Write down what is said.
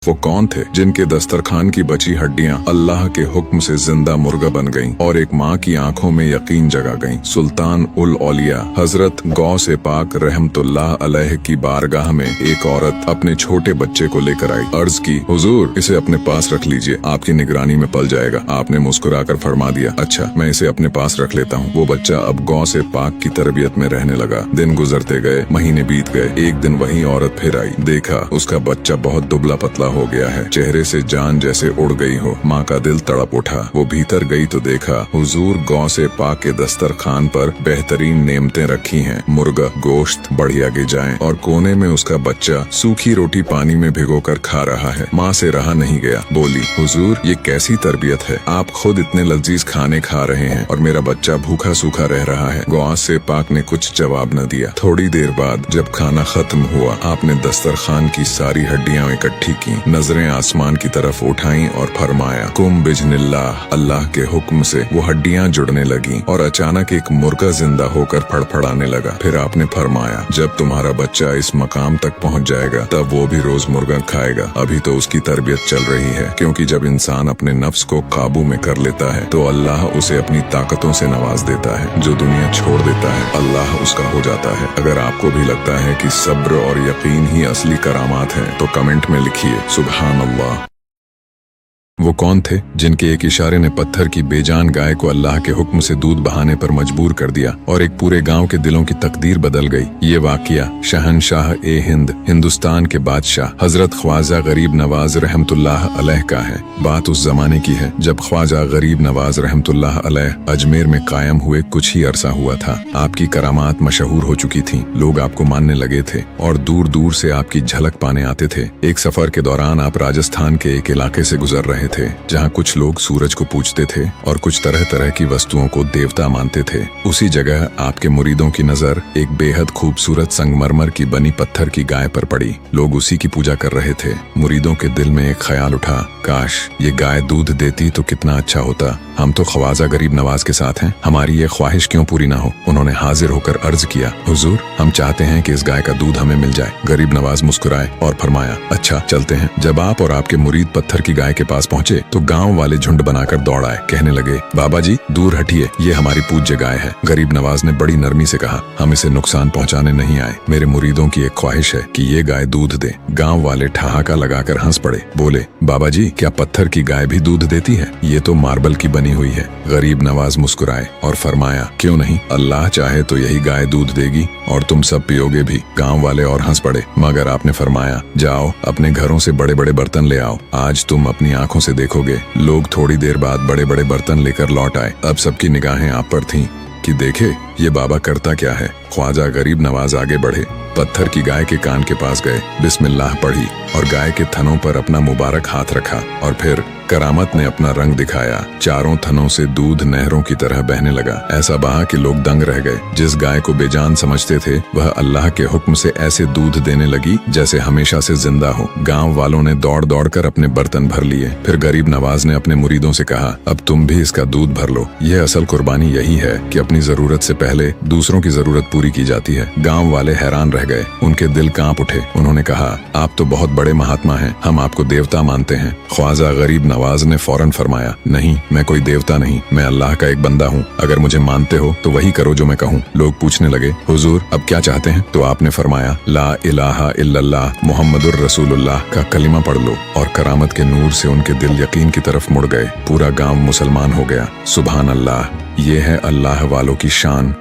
वो कौन थे जिनके दस्तरखान की बची हड्डियां अल्लाह के हुक्म से जिंदा मुर्गा बन गईं और एक माँ की आंखों में यकीन जगा गईं। सुल्तान उल औलिया हजरत गौसे पाक रहमतुल्लाह अलैह की बारगाह में एक औरत अपने छोटे बच्चे को लेकर आई। अर्ज की, हुजूर इसे अपने पास रख लीजिए, आपकी निगरानी में पल जाएगा। आपने मुस्कुराकर फरमा दिया, अच्छा मैं इसे अपने पास रख लेता हूँ। वो बच्चा अब गौसे पाक की तरबियत में रहने लगा। दिन गुजरते गए, महीने बीत गए। एक दिन वही औरत फिर आई। देखा उसका बच्चा बहुत दुबला पतला हो गया है, चेहरे से जान जैसे उड़ गई हो। माँ का दिल तड़प उठा। वो भीतर गई तो देखा हुजूर गौसे पाक के दस्तरखान पर बेहतरीन नेमतें रखी हैं, मुर्गा, गोश्त, बढ़िया गिजाएं और कोने में उसका बच्चा सूखी रोटी पानी में भिगोकर खा रहा है। माँ से रहा नहीं गया, बोली, हुजूर ये कैसी तरबियत है, आप खुद इतने लजीज खाने खा रहे हैं और मेरा बच्चा भूखा सूखा रह रहा है। गौसे पाक ने कुछ जवाब न दिया। थोड़ी देर बाद जब खाना खत्म हुआ, आपने दस्तरखान की सारी हड्डियां इकट्ठी की, नजरें आसमान की तरफ उठाई और फरमाया, कुम बिजनिल्लाह। अल्लाह के हुक्म से वो हड्डियां जुड़ने लगी और अचानक एक मुर्गा जिंदा होकर फड़फड़ाने लगा। फिर आपने फरमाया, जब तुम्हारा बच्चा इस मकाम तक पहुंच जाएगा तब वो भी रोज मुर्गा खाएगा। अभी तो उसकी तरबियत चल रही है, क्योंकि जब इंसान अपने नफ्स को काबू में कर लेता है तो अल्लाह उसे अपनी ताकतों से नवाज देता है। जो दुनिया छोड़ देता है अल्लाह उसका हो जाता है। अगर आपको भी लगता है कि सब्र और यकीन ही असली करामात है तो कमेंट में लिखिए सुभान अल्लाह। वो कौन थे जिनके एक इशारे ने पत्थर की बेजान गाय को अल्लाह के हुक्म से दूध बहाने पर मजबूर कर दिया और एक पूरे गांव के दिलों की तकदीर बदल गई। ये वाकया शहनशाह ए हिंद, हिंदुस्तान के बादशाह हजरत ख्वाजा गरीब नवाज रहमतुल्लाह अलैह का है। बात उस जमाने की है जब ख्वाजा गरीब नवाज रहमतुल्लाह अलैह अजमेर में कायम हुए कुछ ही अरसा हुआ था। आपकी करामात मशहूर हो चुकी थी, लोग आपको मानने लगे थे और दूर दूर से आपकी झलक पाने आते थे। एक सफर के दौरान आप राजस्थान के एक इलाके से गुजर रहे थे जहाँ कुछ लोग सूरज को पूजते थे और कुछ तरह तरह की वस्तुओं को देवता मानते थे। उसी जगह आपके मुरीदों की नजर एक बेहद खूबसूरत संगमरमर की बनी पत्थर की गाय पर पड़ी। लोग उसी की पूजा कर रहे थे। मुरीदों के दिल में एक ख्याल उठा, काश ये गाय दूध देती तो कितना अच्छा होता। हम तो ख्वाजा गरीब नवाज के साथ हैं, हमारी ये ख्वाहिश क्यों पूरी ना हो। उन्होंने हाजिर होकर अर्ज किया, हुजूर हम चाहते हैं कि इस गाय का दूध हमें मिल जाए। गरीब नवाज मुस्कुराए और फरमाया, अच्छा चलते हैं। जब आप और आपके मुरीद पत्थर की गाय के पास पहुंचे तो गांव वाले झुंड बनाकर दौड़ आए। कहने लगे, बाबा जी दूर हटिए, ये हमारी पूज्य गाय है। गरीब नवाज ने बड़ी नरमी से कहा, हम इसे नुकसान पहुंचाने नहीं आए, मेरे मुरीदों की एक ख्वाहिश है कि ये गाय दूध दे। गांव वाले ठहाका लगाकर हंस पड़े, बोले, बाबा जी क्या पत्थर की गाय भी दूध देती है? ये तो मार्बल की बनी हुई है। गरीब नवाज मुस्कुराए और फरमाया, क्यों नहीं, अल्लाह चाहे तो यही गाय दूध देगी और तुम सब पियोगे भी। गांव वाले और हंस पड़े, मगर आपने फरमाया, जाओ अपने घरों से बड़े बड़े बर्तन ले आओ, आज तुम अपनी आंखों से देखोगे। लोग थोड़ी देर बाद बड़े बड़े बर्तन लेकर लौट आए। अब सबकी निगाहें आप पर थीं कि देखे ये बाबा करता क्या है। ख्वाजा गरीब नवाज आगे बढ़े, पत्थर की गाय के कान के पास गए, बिस्मिल्लाह पढ़ी और गाय के थनों पर अपना मुबारक हाथ रखा और फिर करामत ने अपना रंग दिखाया। चारों थनों से दूध नहरों की तरह बहने लगा। ऐसा बहा कि लोग दंग रह गए। जिस गाय को बेजान समझते थे वह अल्लाह के हुक्म से ऐसे दूध देने लगी जैसे हमेशा से जिंदा हो। गांव वालों ने दौड़ दौड़ कर अपने बर्तन भर लिए। फिर गरीब नवाज ने अपने मुरीदों से कहा, अब तुम भी इसका दूध भर लो। यह असल कुर्बानी यही है कि अपनी जरूरत से पहले दूसरों की जरूरत पूरी की जाती है। गाँव वाले हैरान रह गए, उनके दिल कांप उठे। उन्होंने कहा, आप तो बहुत बड़े महात्मा हैं, हम आपको देवता मानते हैं। ख्वाजा गरीब नवाज ने फौरन फरमाया, नहीं मैं कोई देवता नहीं, मैं अल्लाह का एक बंदा हूँ। अगर मुझे मानते हो तो वही करो जो मैं कहूँ। लोग पूछने लगे, हुजूर अब क्या चाहते हैं? तो आपने फरमाया, ला इलाहा इल्लल्लाह मुहम्मदुर रसूलुल्लाह का कलिमा पढ़ लो। और करामत के नूर से उनके दिल यकीन की तरफ मुड़ गए। पूरा गांव मुसलमान हो गया। सुभान अल्लाह, ये है अल्लाह वालों की शान।